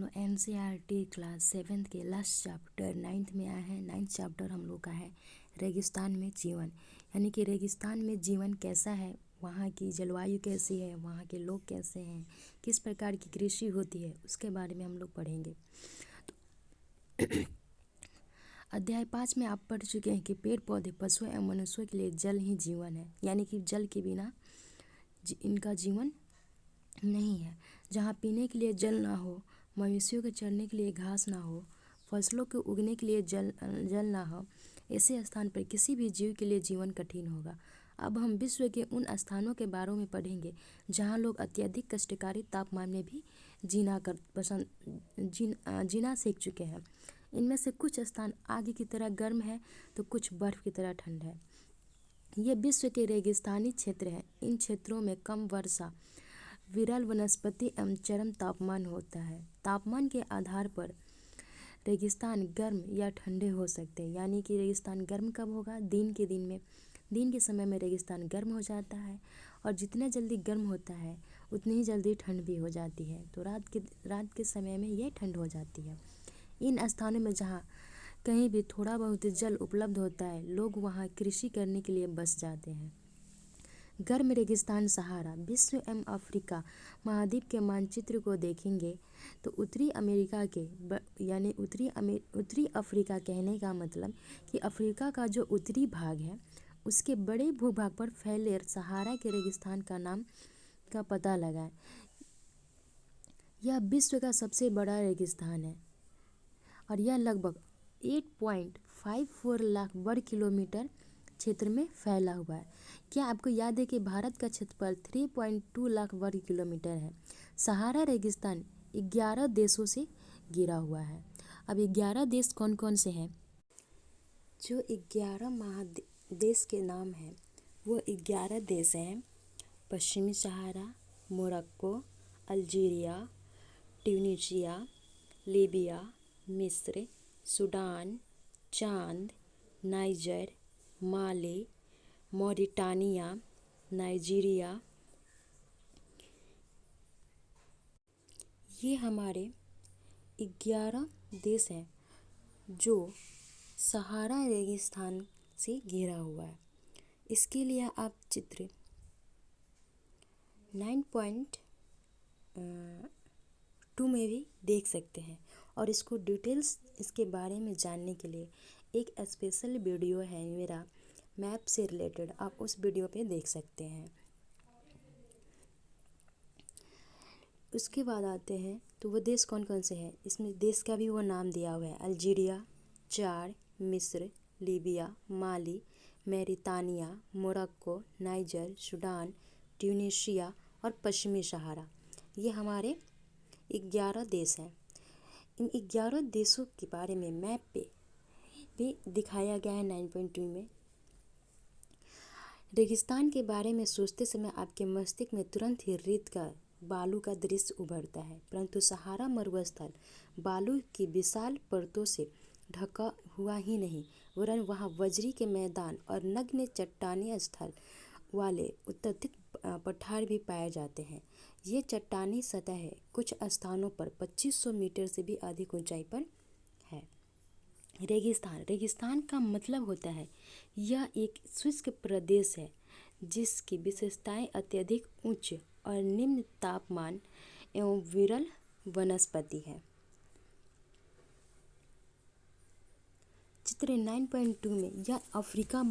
लोग NCERT class 7th के last chapter 9th में आए हैं। 9th चैप्टर हम लोग का है रेगिस्तान में जीवन, यानी कि रेगिस्तान में जीवन कैसा है, वहाँ की जलवायु कैसी है, वहाँ के लोग कैसे हैं, किस प्रकार की कृषि होती है, उसके बारे में हम लोग पढ़ेंगे। अध्याय 5 में आप पढ़ चुके हैं कि पेड़ पौधे पशुओं एवं मनुष्यों के लिए जल ही जीवन है, यानी कि जल के बिना इनका जीवन नहीं है। जहाँ पीने के लिए जल ना हो, मवेशियों के चरने के लिए घास ना हो, फसलों के उगने के लिए जल ना हो, ऐसे स्थान पर किसी भी जीव के लिए जीवन कठिन होगा। अब हम विश्व के उन स्थानों के बारे में पढ़ेंगे जहाँ लोग अत्यधिक कष्टकारी तापमान में भी जीना सीख चुके हैं। इनमें से कुछ स्थान आग की तरह गर्म है तो कुछ बर्फ की तरह ठंड है। ये विश्व के रेगिस्तानी क्षेत्र हैं। इन क्षेत्रों में कम वर्षा, विरल वनस्पति एवं चरम तापमान होता है। तापमान के आधार पर रेगिस्तान गर्म या ठंडे हो सकते हैं, यानी कि रेगिस्तान गर्म कब होगा? दिन के समय में रेगिस्तान गर्म हो जाता है, और जितना जल्दी गर्म होता है उतनी ही जल्दी ठंड भी हो जाती है। तो रात के समय में यह ठंड हो जाती है। इन स्थानों में जहाँ कहीं भी थोड़ा बहुत जल उपलब्ध होता है, लोग वहाँ कृषि करने के लिए बस जाते हैं। गर्म रेगिस्तान सहारा। विश्व एवं अफ्रीका महाद्वीप के मानचित्र को देखेंगे तो उत्तरी अमेरिका के यानी उत्तरी अफ्रीका कहने का मतलब कि अफ्रीका का जो उत्तरी भाग है उसके बड़े भूभाग पर फैले सहारा के रेगिस्तान का नाम का पता लगाएं। यह विश्व का सबसे बड़ा रेगिस्तान है और यह लगभग 8.54 लाख वर्ग किलोमीटर क्षेत्र में फैला हुआ है। क्या आपको याद है कि भारत का क्षेत्रफल 3.2 लाख वर्ग किलोमीटर है। सहारा रेगिस्तान 11 देशों से घिरा हुआ है। अब 11 देश कौन कौन से हैं? जो 11 महादेश के नाम हैं वो 11 देश हैं: पश्चिमी सहारा, मोरक्को, अल्जीरिया, ट्यूनीशिया, लीबिया, मिस्र, सूडान, चाद, नाइजर, माली, मॉरिटानिया, नाइजीरिया। ये हमारे 11 देश हैं जो सहारा रेगिस्तान से घिरा हुआ है। इसके लिए आप चित्र 9.2 में भी देख सकते हैं, और इसको डिटेल्स इसके बारे में जानने के लिए एक स्पेशल वीडियो है मेरा मैप से रिलेटेड, आप उस वीडियो पे देख सकते हैं। उसके बाद आते हैं तो वो देश कौन कौन से हैं। इसमें देश का भी वो नाम दिया हुआ है: अल्जीरिया, चाद, मिस्र, Libya, Mali, Mauritania, Morocco, Niger, Sudan, Tunisia और पश्चिमी सहारा। ये हमारे 11 देश हैं। इन 11 देशों के बारे में मैप पे भी दिखाया गया है 9.2 में। रेगिस्तान के बारे में सोचते समय आपके मस्तिष्क में तुरंत ही रेत का, बालू का दृश्य उभरता है, परंतु सहारा मरुस्थल बालू की विशाल परतों से ढका हुआ ही नहीं, वरन वहाँ बजरी के मैदान और नग्न चट्टानी स्थल वाले अत्यधिक पठार भी पाए जाते हैं। ये चट्टानी सतह कुछ स्थानों पर 2500 मीटर से भी अधिक ऊंचाई पर है। रेगिस्तान का मतलब होता है यह एक शुष्क प्रदेश है जिसकी विशेषताएं अत्यधिक उच्च और निम्न तापमान एवं विरल वनस्पति है। चित्र 9.2 में यह अफ्रीका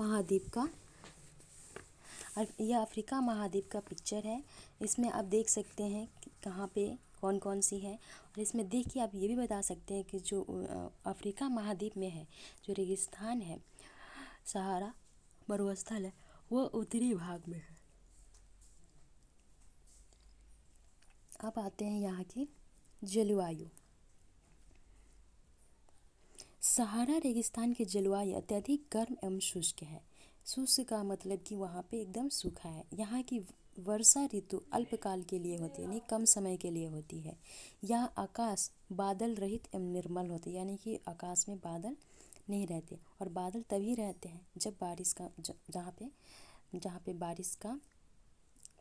महाद्वीप का पिक्चर है। इसमें आप देख सकते हैं कि कहाँ पे कौन कौन सी है, और इसमें देख के आप ये भी बता सकते हैं कि जो अफ्रीका महाद्वीप में है जो रेगिस्तान है, सहारा मरुस्थल है, वो उत्तरी भाग में है। अब आते हैं यहाँ की जलवायु। सहारा रेगिस्तान की जलवायु अत्यधिक गर्म एवं शुष्क है। शुष्क का मतलब कि वहाँ पे एकदम सूखा है। यहाँ की वर्षा ऋतु अल्पकाल के लिए होती है, यानी कम समय के लिए होती है। यहाँ आकाश बादल रहित एवं निर्मल होते, यानी कि आकाश में बादल नहीं रहते, और बादल तभी रहते हैं जब बारिश का जहाँ पे बारिश का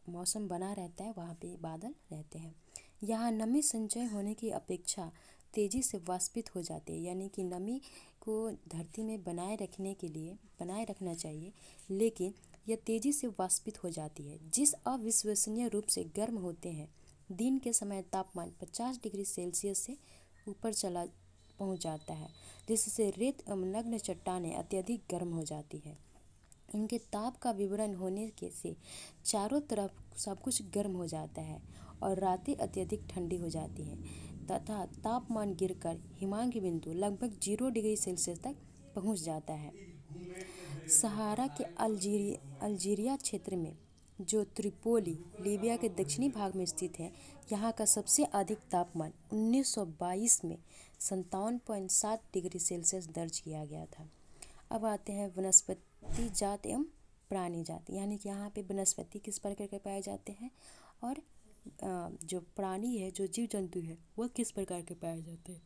मौसम बना रहता है वहाँ पे बादल रहते हैं। यहाँ नमी संचय होने की अपेक्षा तेज़ी से वाष्पित हो जाती है, यानी कि नमी को धरती में बनाए रखना चाहिए, लेकिन यह तेज़ी से वाष्पित हो जाती है, जिस अविश्वसनीय रूप से गर्म होते हैं। दिन के समय तापमान 50 डिग्री सेल्सियस से ऊपर पहुंच जाता है, जिससे रेत एवं नग्न चट्टानें अत्यधिक गर्म हो जाती है। इनके ताप का विवरण होने के से चारों तरफ सब कुछ गर्म हो जाता है और रातें अत्यधिक ठंडी हो जाती हैं तथा तापमान गिरकर हिमांक बिंदु लगभग 0 डिग्री सेल्सियस तक पहुंच जाता है। सहारा के अल्जीरिया क्षेत्र में, जो त्रिपोली लीबिया के दक्षिणी भाग में स्थित है, यहाँ का सबसे अधिक तापमान 1922 में 57.7 डिग्री सेल्सियस दर्ज किया गया था। अब आते हैं वनस्पति जात एवं प्राणी जात, यानी कि यहाँ पे वनस्पति किस प्रकार के पाए जाते हैं और जो प्राणी है, जो जीव जंतु है, वह किस प्रकार के पाए जाते हैं।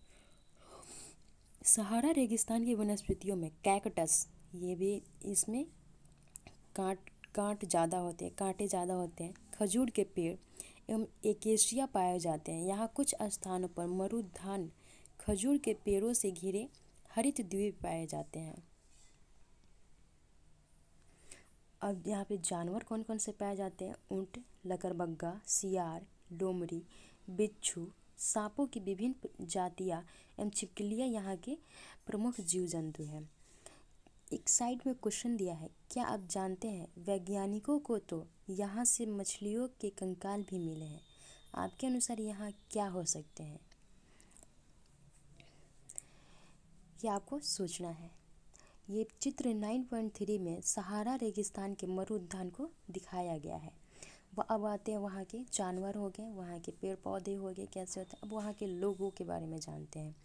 सहारा रेगिस्तान की वनस्पतियों में कैक्टस, ये भी इसमें कांटे ज़्यादा होते हैं, खजूर के पेड़ एवं एकेशिया पाए जाते हैं। यहाँ कुछ स्थानों पर मरुधान खजूर के पेड़ों से घिरे हरित द्वीप पाए जाते हैं। अब यहाँ पे जानवर कौन कौन से पाए जाते हैं। ऊंट, लकड़बग्गा, सियार, लोमड़ी, बिच्छू, सांपों की विभिन्न जातियाँ एवं छिपकलियाँ यहाँ के प्रमुख जीव जंतु हैं। एक साइड में क्वेश्चन दिया है, क्या आप जानते हैं वैज्ञानिकों को तो यहाँ से मछलियों के कंकाल भी मिले हैं। आपके अनुसार यहाँ क्या हो सकते हैं, ये आपको सोचना है। ये चित्र 9.3 में सहारा रेगिस्तान के मरुद्यान को दिखाया गया है। अब आते हैं वहाँ के जानवर हो गए, वहाँ के पेड़ पौधे हो गए, कैसे होते हैं। अब वहाँ के लोगों के बारे में जानते हैं।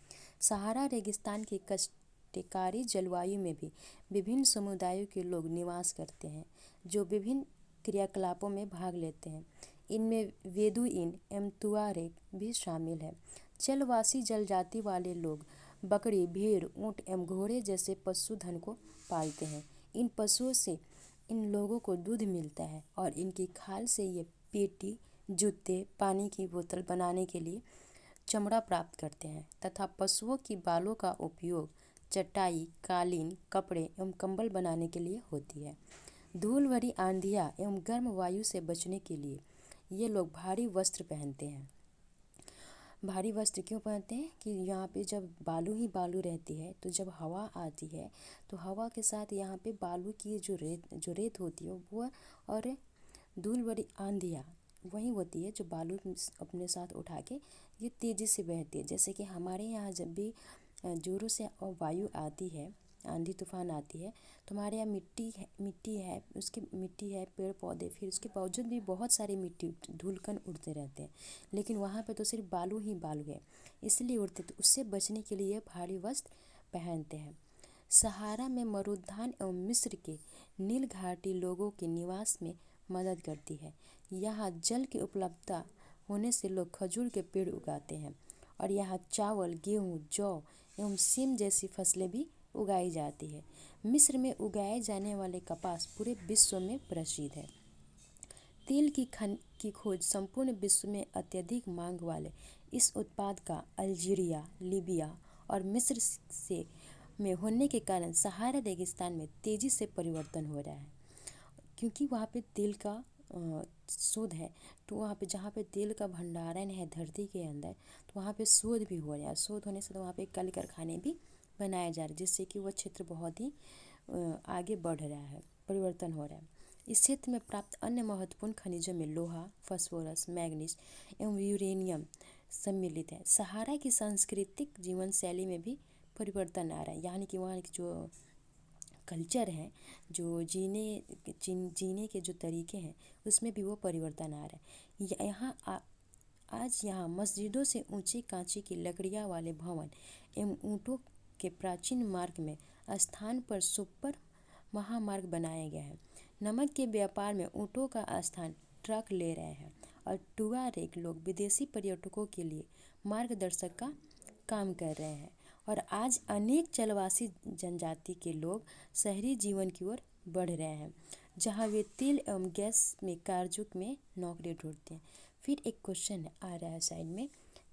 सहारा रेगिस्तान की कष्टकारी जलवायु में भी विभिन्न समुदायों के लोग निवास करते हैं, जो विभिन्न क्रियाकलापों में भाग लेते हैं। इनमें बेदुइन एवं तुआरेग भी शामिल है। जलवासी जलजाति वाले लोग बकरी, भेड़, ऊँट एवं घोड़े जैसे पशुधन को पालते हैं। इन पशुओं से इन लोगों को दूध मिलता है और इनकी खाल से ये पेटी, जूते, पानी की बोतल बनाने के लिए चमड़ा प्राप्त करते हैं तथा पशुओं की बालों का उपयोग चटाई, कालीन, कपड़े एवं कंबल बनाने के लिए होती है। धूल भरी आंधियाँ एवं गर्म वायु से बचने के लिए ये लोग भारी वस्त्र पहनते हैं। भारी वस्त्र क्यों पहनते हैं कि यहाँ पे जब बालू ही बालू रहती है, तो जब हवा आती है तो हवा के साथ यहाँ पे बालू की जो रेत होती है वो, और धूल भरी आंधियाँ वही होती है जो बालू अपने साथ उठा के ये तेज़ी से बहती है। जैसे कि हमारे यहाँ जब भी जोरों से वायु आती है, आंधी तूफान आती है, तो हमारे यहाँ मिट्टी है, पेड़ पौधे, फिर उसके बावजूद भी बहुत सारी मिट्टी धूलकण उड़ते रहते हैं, लेकिन वहाँ पे तो सिर्फ बालू ही बालू है, इसलिए उड़ते। तो उससे बचने के लिए भारी वस्त्र पहनते हैं। सहारा में मरुद्यान एवं मिस्र के नील घाटी लोगों के निवास में मदद करती है। यहाँ जल की उपलब्धता होने से लोग खजूर के पेड़ उगाते हैं और यहाँ चावल, गेहूँ, जौ एवं सीम जैसी फसलें भी उगाई जाती है। मिस्र में उगाए जाने वाले कपास पूरे विश्व में प्रसिद्ध है। तेल की खोज संपूर्ण विश्व में अत्यधिक मांग वाले इस उत्पाद का अल्जीरिया, लीबिया और मिस्र से में होने के कारण सहारा रेगिस्तान में तेज़ी से परिवर्तन हो रहा है, क्योंकि वहाँ पे तेल का शोध है। तो वहाँ पे जहाँ पे तेल का भंडारण है धरती के अंदर, तो वहाँ पे शोध भी हो रहा है। शोध होने से तो वहाँ पे कल कारखाने भी बनाए जा रहे हैं, जिससे कि वह क्षेत्र बहुत ही आगे बढ़ रहा है, परिवर्तन हो रहा है। इस क्षेत्र में प्राप्त अन्य महत्वपूर्ण खनिजों में लोहा, फास्फोरस, मैग्नीज एवं यूरेनियम सम्मिलित है। सहारा की सांस्कृतिक जीवन शैली में भी परिवर्तन आ रहा है, यानी कि वहाँ की जो कल्चर है, जो जीने के जो तरीके हैं, उसमें भी वो परिवर्तन आ रहा है। आज यहाँ मस्जिदों से ऊंची कांची की लकड़ियाँ वाले भवन एवं ऊँटों के प्राचीन मार्ग में स्थान पर सुपर महामार्ग बनाया गया है। नमक के व्यापार में ऊँटों का स्थान ट्रक ले रहे हैं और टुआरेग लोग विदेशी पर्यटकों के लिए मार्गदर्शक का काम कर रहे हैं। और आज अनेक जलवासी जनजाति के लोग शहरी जीवन की ओर बढ़ रहे हैं, जहाँ वे तेल एवं गैस में कारखानों में नौकरी ढूंढते हैं। फिर एक क्वेश्चन आ रहा है साइड में,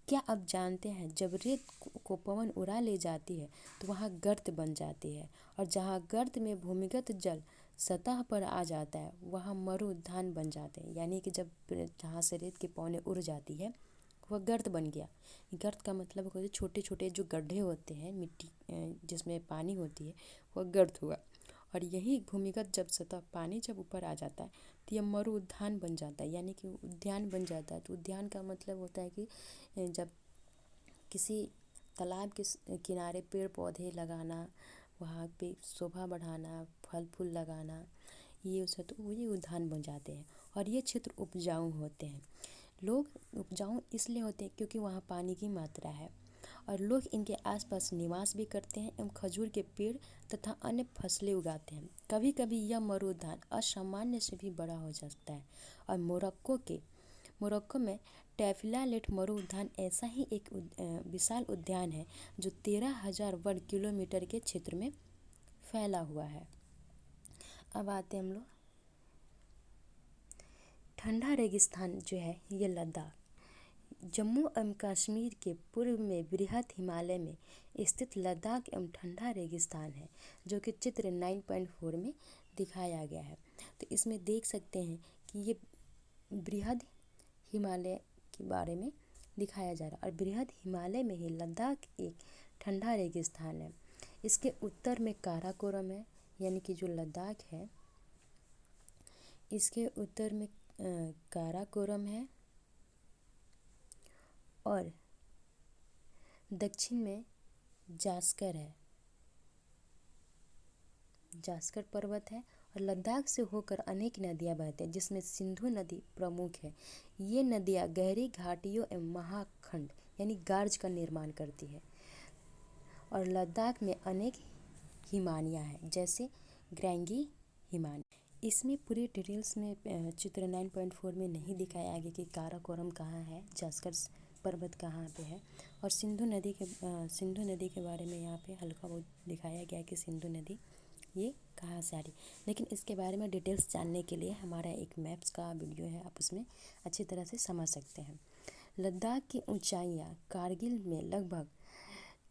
क्या आप जानते हैं जब रेत को पवन उड़ा ले जाती है तो वहाँ गर्त बन जाती है, और जहाँ गर्त में भूमिगत जल सतह पर आ जाता है वहाँ मरुउद्यान बन जाते हैं। यानी कि जब जहाँ से रेत की पवनें उड़ जाती है वह गर्त बन गया। गर्त का मतलब होता है छोटे छोटे जो गड्ढे होते हैं मिट्टी जिसमें पानी होती है वह गर्त हुआ। और यही भूमिगत जब सतह पानी जब ऊपर आ जाता है तो यह मरुउद्यान बन जाता है, यानी कि उद्यान बन जाता है। तो उद्यान का मतलब होता है कि जब किसी तालाब के किनारे पेड़ पौधे लगाना, वहाँ पे शोभा बढ़ाना, फल फूल लगाना, ये उसे तो ये उद्यान बन जाते हैं। और ये क्षेत्र उपजाऊ होते हैं। लोग उपजाऊ इसलिए होते हैं क्योंकि वहाँ पानी की मात्रा है और लोग इनके आसपास निवास भी करते हैं एवं खजूर के पेड़ तथा अन्य फसलें उगाते हैं। कभी कभी यह मरुउद्यान असामान्य से भी बड़ा हो सकता है। और मोरक्को में टैफिलालेट मरुउद्यान ऐसा ही एक विशाल उद्यान है जो 13,000 वर्ग किलोमीटर के क्षेत्र में फैला हुआ है। अब आते हैं हम लोग ठंडा रेगिस्तान जो है ये लद्दाख, जम्मू एवं कश्मीर के पूर्व में बृहद हिमालय में स्थित लद्दाख एवं ठंडा रेगिस्तान है, जो कि चित्र 9.4 में दिखाया गया है। तो इसमें देख सकते हैं कि ये बृहद हिमालय के बारे में दिखाया जा रहा है। और बृहद हिमालय में ही लद्दाख एक ठंडा रेगिस्तान है। इसके उत्तर में काराकोरम है, यानी कि जो लद्दाख है इसके उत्तर में काराकोरम है और दक्षिण में जास्कर है, जास्कर पर्वत है। और लद्दाख से होकर अनेक नदियां बहते हैं जिसमें सिंधु नदी प्रमुख है। ये नदियां गहरी घाटियों एवं महाखंड यानी गार्ज का निर्माण करती है। और लद्दाख में अनेक हिमानियाँ हैं जैसे ग्रैंगी हिमानी। इसमें पूरी डिटेल्स में चित्र 9.4 में नहीं दिखाया गया कि काराकोरम कहाँ है, जास्कर पर्वत कहाँ पे है। और सिंधु नदी के बारे में यहाँ पे हल्का बहुत दिखाया गया कि सिंधु नदी ये कहाँ से आ रही, लेकिन इसके बारे में डिटेल्स जानने के लिए हमारा एक मैप्स का वीडियो है, आप उसमें अच्छी तरह से समझ सकते हैं। लद्दाख की ऊंचाइयाँ कारगिल में लगभग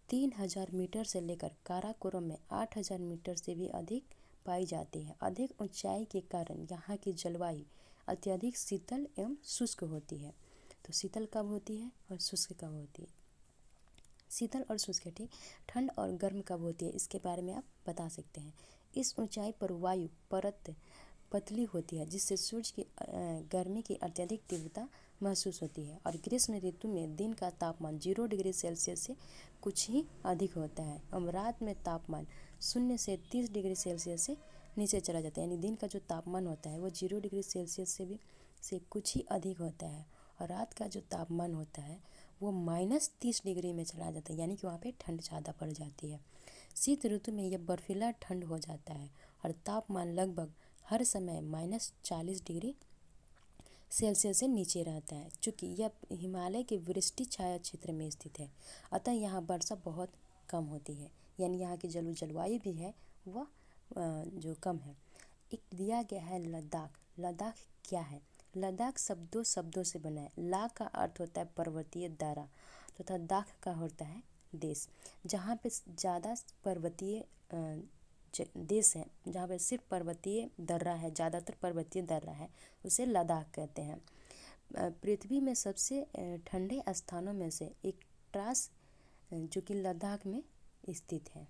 3,000 मीटर से लेकर काराकोरम में 8,000 मीटर से भी अधिक पाई जाती है। अधिक ऊंचाई के कारण यहाँ की जलवायु अत्यधिक शीतल एवं शुष्क होती है। तो शीतल कब होती है और शुष्क कब होती है? शीतल और शुष्क, ठीक। ठंड और गर्म कब होती है इसके बारे में आप बता सकते हैं। इस ऊंचाई पर वायु परत पतली होती है जिससे सूर्य की गर्मी की अत्यधिक तीव्रता महसूस होती है। और ग्रीष्म ऋतु में दिन का तापमान 0 डिग्री सेल्सियस से कुछ ही अधिक होता है और रात में तापमान 0 से 30 डिग्री सेल्सियस से नीचे चला जाता है। यानी दिन का जो तापमान होता है वो 0 डिग्री सेल्सियस से कुछ ही अधिक होता है और रात का जो तापमान होता है वो -30 डिग्री में चला जाता है, यानी कि वहाँ पे ठंड ज़्यादा पड़ जाती है। शीत ऋतु में यह बर्फीला ठंड हो जाता है और तापमान लगभग हर समय -40 डिग्री सेल्सियस से नीचे रहता है। चूँकि यह हिमालय के वृष्टि छाया क्षेत्र में स्थित है अतः यहाँ वर्षा बहुत कम होती है, यानी यहाँ की जलवायु भी है वह जो कम है। एक दिया गया है लद्दाख। लद्दाख क्या है? लद्दाख शब्दों से बना है। ला का अर्थ होता है पर्वतीय दायरा तथा दाख का होता है देश। जहाँ पे ज़्यादा पर्वतीय देश है, जहाँ पे सिर्फ पर्वतीय दर्रा है, ज़्यादातर पर्वतीय दर्रा है, उसे लद्दाख कहते हैं। पृथ्वी में सबसे ठंडे स्थानों में से एक ट्रास जो कि लद्दाख में स्थित है।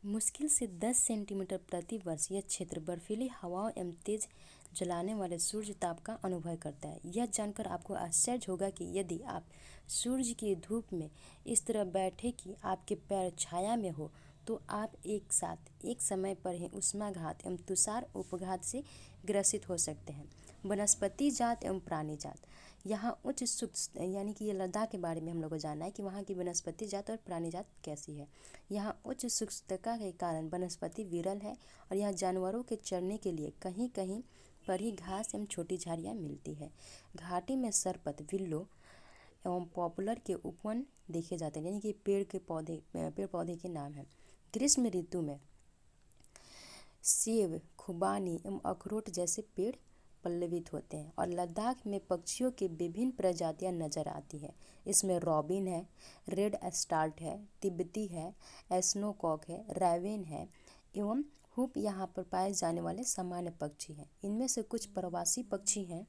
मुश्किल से 10 सेंटीमीटर प्रति वर्ष यह क्षेत्र बर्फीली हवाओं एवं तेज जलाने वाले सूर्य ताप का अनुभव करता है। यह जानकर आपको आश्चर्य होगा कि यदि आप सूर्य की धूप में इस तरह बैठे कि आपके पैर छाया में हो तो आप एक साथ एक समय पर ही उष्माघात एवं तुषार उपघात से ग्रसित हो सकते हैं। वनस्पति जात एवं प्राणी जात। यहाँ उच्च शुष्क यानी कि ये लद्दाख के बारे में हम लोग को जानना है कि वहाँ की वनस्पति जात और प्राणी जात कैसी है। यहाँ उच्च शुष्कता के कारण वनस्पति विरल है और यहाँ जानवरों के चरने के लिए कहीं कहीं पर ही घास एवं छोटी झाड़ियाँ मिलती है। घाटी में सरपत, विल्लो एवं पॉपुलर के उपवन देखे जाते हैं, यानी कि पेड़ पौधे के नाम हैं। ग्रीष्म ऋतु में सेब, खुबानी एवं अखरोट जैसे पेड़ पल्लवित होते हैं। और लद्दाख में पक्षियों की विभिन्न प्रजातियां नजर आती है। इसमें रॉबिन है, रेड स्टार्ट है, तिब्बती है, एस्नोकॉक है, रैवेन है एवं हुप यहाँ पर पाए जाने वाले सामान्य पक्षी हैं। इनमें से कुछ प्रवासी पक्षी हैं।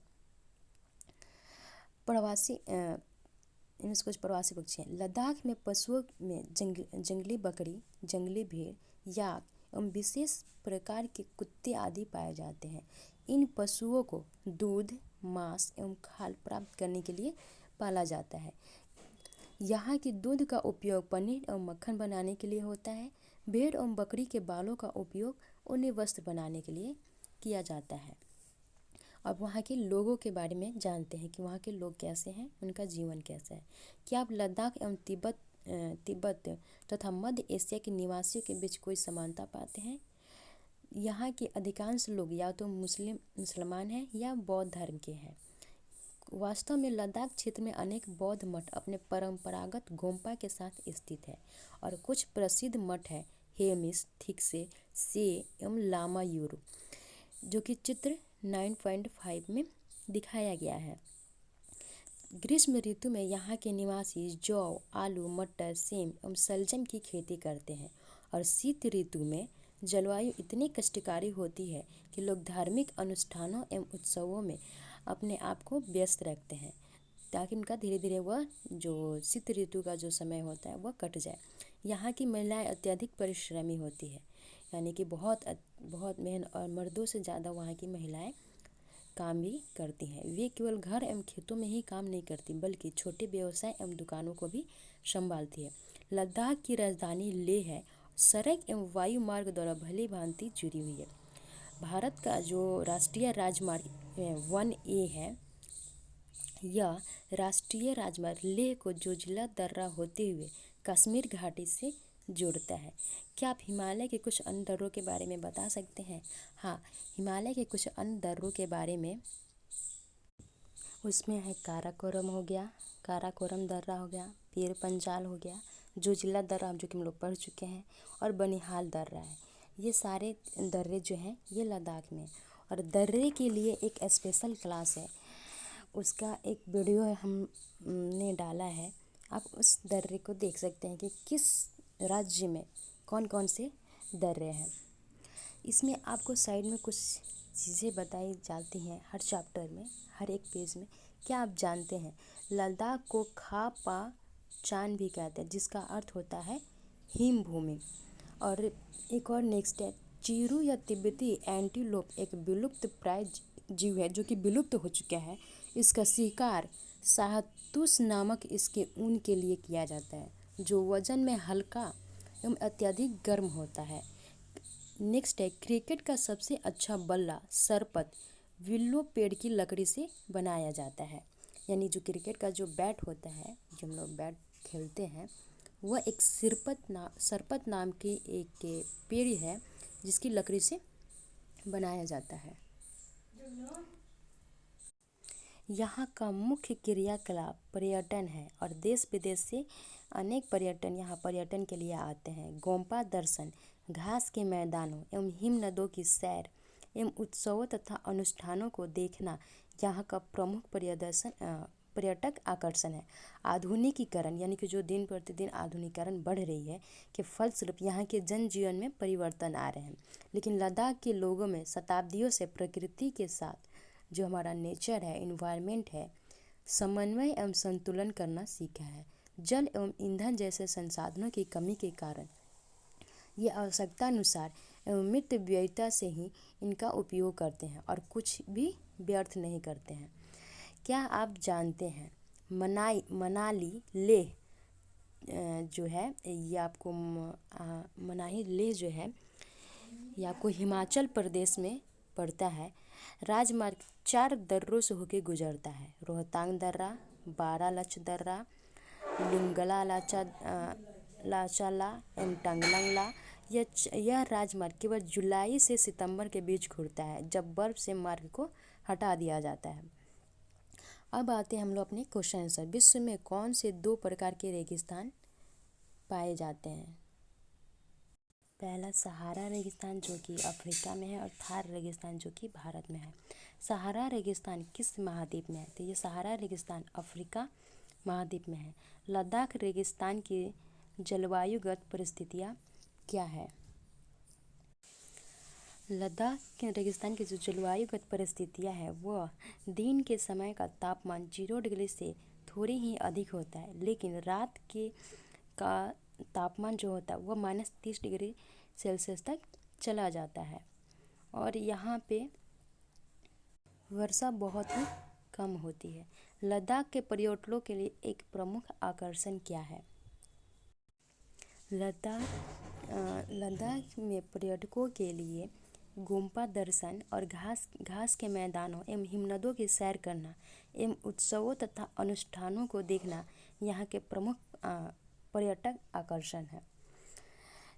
लद्दाख में पशुओं में जंगली बकरी, जंगली भेड़, याक एवं विशेष प्रकार के कुत्ते आदि पाए जाते हैं। इन पशुओं को दूध, मांस एवं खाल प्राप्त करने के लिए पाला जाता है। यहाँ की दूध का उपयोग पनीर एवं मक्खन बनाने के लिए होता है। भेड़ एवं बकरी के बालों का उपयोग ऊनी वस्त्र बनाने के लिए किया जाता है। अब वहाँ के लोगों के बारे में जानते हैं कि वहाँ के लोग कैसे हैं, उनका जीवन कैसा है। क्या आप लद्दाख एवं तिब्बत तथा मध्य एशिया के निवासियों के बीच कोई समानता पाते हैं? यहाँ के अधिकांश लोग या तो मुसलमान हैं या बौद्ध धर्म के हैं। वास्तव में लद्दाख क्षेत्र में अनेक बौद्ध मठ अपने परंपरागत गोम्पा के साथ स्थित है और कुछ प्रसिद्ध मठ है हेमिस, थिक्से, से एवं लामा यूरू, जो कि चित्र 9.5 में दिखाया गया है। ग्रीष्म ऋतु में यहाँ के निवासी जौ, आलू, मटर, सेम एवं सलजम की खेती करते हैं और शीत ऋतु में जलवायु इतनी कष्टकारी होती है कि लोग धार्मिक अनुष्ठानों एवं उत्सवों में अपने आप को व्यस्त रखते हैं ताकि उनका धीरे धीरे वह जो शीत ऋतु का जो समय होता है वह कट जाए। यहाँ की महिलाएं अत्यधिक परिश्रमी होती है, यानी कि बहुत मेहनत, और मर्दों से ज़्यादा वहाँ की महिलाएं काम भी करती हैं। वे केवल घर एवं खेतों में ही काम नहीं करती बल्कि छोटे व्यवसाय एवं दुकानों को भी संभालती है। लद्दाख की राजधानी लेह है। सड़क एवं वायु मार्ग द्वारा भली भांति जुड़ी हुई है। भारत का जो राष्ट्रीय राजमार्ग 1A है, यह राष्ट्रीय राजमार्ग लेह को जो जिला दर्रा होते हुए कश्मीर घाटी से जोड़ता है। क्या आप हिमालय के कुछ अन्य दर्रों के बारे में बता सकते हैं? हाँ, हिमालय के कुछ अन्य दर्रों के बारे में उसमें है काराकोरम हो गया, काराकोरम दर्रा हो गया, पीर पंजाल हो गया, जो जिला दर्रा जो कि हम लोग पढ़ चुके हैं, और बनिहाल दर्रा है। ये सारे दर्रे जो हैं ये लद्दाख में। और दर्रे के लिए एक स्पेशल क्लास है, उसका एक वीडियो है हमने डाला है, आप उस दर्रे को देख सकते हैं कि किस राज्य में कौन कौन से दर्रे हैं। इसमें आपको साइड में कुछ चीज़ें बताई जाती हैं हर चैप्टर में, हर एक पेज में। क्या आप जानते हैं लद्दाख को खा पा चान भी कहते हैं, जिसका अर्थ होता है हिम भूमि। और एक और नेक्स्ट है चीरू या तिब्बती एंटीलोप, एक विलुप्त प्राय जीव है जो कि विलुप्त हो चुका है। इसका शिकार शाहतूश नामक इसके ऊन के लिए किया जाता है, जो वजन में हल्का एवं अत्यधिक गर्म होता है। नेक्स्ट है क्रिकेट का सबसे अच्छा बल्ला सरपत विल्लो पेड़ की लकड़ी से बनाया जाता है। यानी जो क्रिकेट का जो बैट होता है, जो हम लोग बैट खेलते हैं, वह एक सरपत नाम की एक पेड़ है जिसकी लकड़ी से बनाया जाता है। यहाँ का मुख्य क्रियाकलाप पर्यटन है और देश विदेश से अनेक पर्यटन यहाँ पर्यटन के लिए आते हैं। गोम्पा दर्शन, घास के मैदानों एवं हिम नदों की सैर एवं उत्सवों तथा अनुष्ठानों को देखना यहाँ का प्रमुख पर्यटक आकर्षण है। आधुनिकीकरण, यानी कि जो दिन प्रतिदिन आधुनिकीकरण बढ़ रही है के फलस्वरूप यहाँ के जनजीवन में परिवर्तन आ रहे हैं, लेकिन लद्दाख के लोगों में शताब्दियों से प्रकृति के साथ जो हमारा नेचर है, इन्वायरमेंट है, समन्वय एवं संतुलन करना सीखा है। जल एवं ईंधन जैसे संसाधनों की कमी के कारण ये आवश्यकता अनुसार एवं मितव्ययिता से ही इनका उपयोग करते हैं और कुछ भी व्यर्थ नहीं करते हैं। क्या आप जानते हैं मनाली लेह जो है ये आपको मनाली लेह जो है ये आपको हिमाचल प्रदेश में पड़ता है। राजमार्ग 4 दर्रों से होकर गुजरता है, रोहतांग दर्रा, बारालाच दर्रा, लुंगला लाचाला एवं टांगलंगला। यह राजमार्ग केवल जुलाई से सितंबर के बीच खुलता है, जब बर्फ से मार्ग को हटा दिया जाता है। अब आते हैं हम लोग अपने क्वेश्चन आंसर। विश्व में कौन से 2 प्रकार के रेगिस्तान पाए जाते हैं? पहला सहारा रेगिस्तान जो कि अफ्रीका में है और थार रेगिस्तान जो कि भारत में है। सहारा रेगिस्तान किस महाद्वीप में है? तो ये सहारा रेगिस्तान अफ्रीका महाद्वीप में है। लद्दाख रेगिस्तान की जलवायुगत परिस्थितियाँ क्या है? लद्दाख के रेगिस्तान की जो जलवायुगत परिस्थितियाँ है वह दिन के समय का तापमान 0 डिग्री से थोड़ी ही अधिक होता है, लेकिन रात के का तापमान जो होता है वह -30 डिग्री सेल्सियस तक चला जाता है। और यहाँ पे वर्षा बहुत ही कम होती है। लद्दाख के पर्यटकों के लिए एक प्रमुख आकर्षण क्या है? लद्दाख में पर्यटकों के लिए गुम्फा दर्शन और घास के मैदानों एवं हिमनदों की सैर करना एवं उत्सवों तथा अनुष्ठानों को देखना यहाँ के प्रमुख पर्यटक आकर्षण है।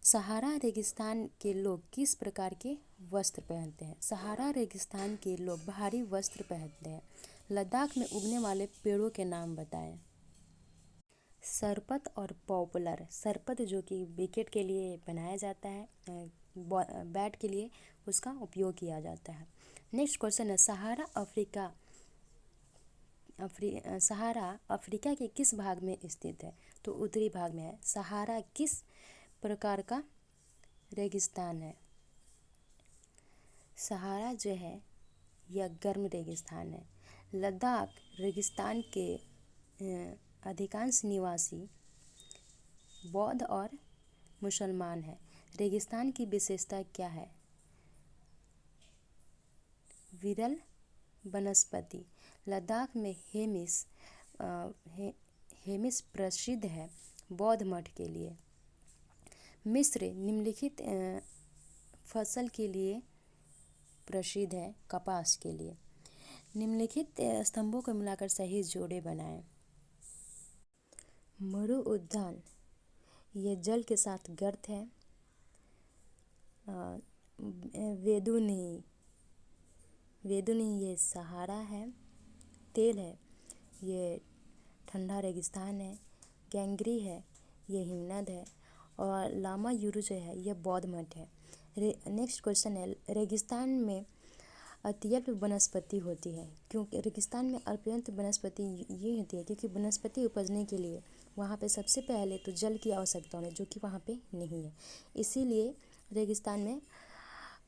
सहारा रेगिस्तान के लोग किस प्रकार के वस्त्र पहनते हैं? सहारा रेगिस्तान के लोग भारी वस्त्र पहनते हैं। लद्दाख में उगने वाले पेड़ों के नाम बताएं। सरपत और पॉपुलर। सरपत जो कि विकेट के लिए बनाया जाता है, बैट के लिए उसका उपयोग किया जाता है। नेक्स्ट क्वेश्चन है सहारा अफ्रीका के किस भाग में स्थित है? तो उत्तरी भाग में है। सहारा किस प्रकार का रेगिस्तान है? सहारा जो है यह गर्म रेगिस्तान है। लद्दाख रेगिस्तान के अधिकांश निवासी बौद्ध और मुसलमान हैं। रेगिस्तान की विशेषता क्या है? विरल वनस्पति। लद्दाख में हेमिस प्रसिद्ध है बौद्ध मठ के लिए। मिस्र निम्नलिखित फसल के लिए प्रसिद्ध है कपास के लिए। निम्नलिखित स्तंभों को मिलाकर सही जोड़े बनाएं। मरु उद्यान ये जल के साथ गर्त है। वेदुनी ये सहारा है। तेल है ये ठंडा रेगिस्तान है। गैंगरी है ये हिमनद है। और लामा यूरू जो है यह बौद्ध मठ है। नेक्स्ट क्वेश्चन है रेगिस्तान में अत्यल्प वनस्पति होती है क्योंकि रेगिस्तान में अत्यल्प वनस्पति ये होती है क्योंकि वनस्पति उपजने के लिए वहाँ पे सबसे पहले तो जल की आवश्यकता है जो कि वहाँ पे नहीं है, इसीलिए रेगिस्तान में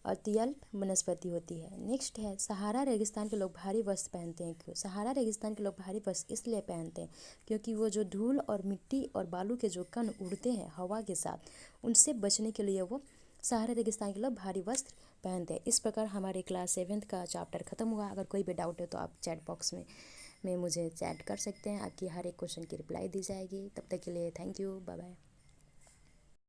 अत्यल्प वनस्पति होती है। नेक्स्ट है सहारा रेगिस्तान के लोग भारी वस्त्र पहनते हैं क्यों? सहारा रेगिस्तान के लोग भारी वस्त्र इसलिए पहनते हैं क्योंकि वो जो धूल और मिट्टी और बालू के जो कण उड़ते हैं हवा के साथ, उनसे बचने के लिए वो सहारा रेगिस्तान के लोग भारी वस्त्र पहनते हैं। इस प्रकार हमारे क्लास 7th का चैप्टर ख़त्म हुआ। अगर कोई भी डाउट है तो आप चैट बॉक्स में मुझे चैट कर सकते हैं। आपकी हर एक क्वेश्चन की रिप्लाई दी जाएगी। तब तक के लिए थैंक यू, बाय बाय।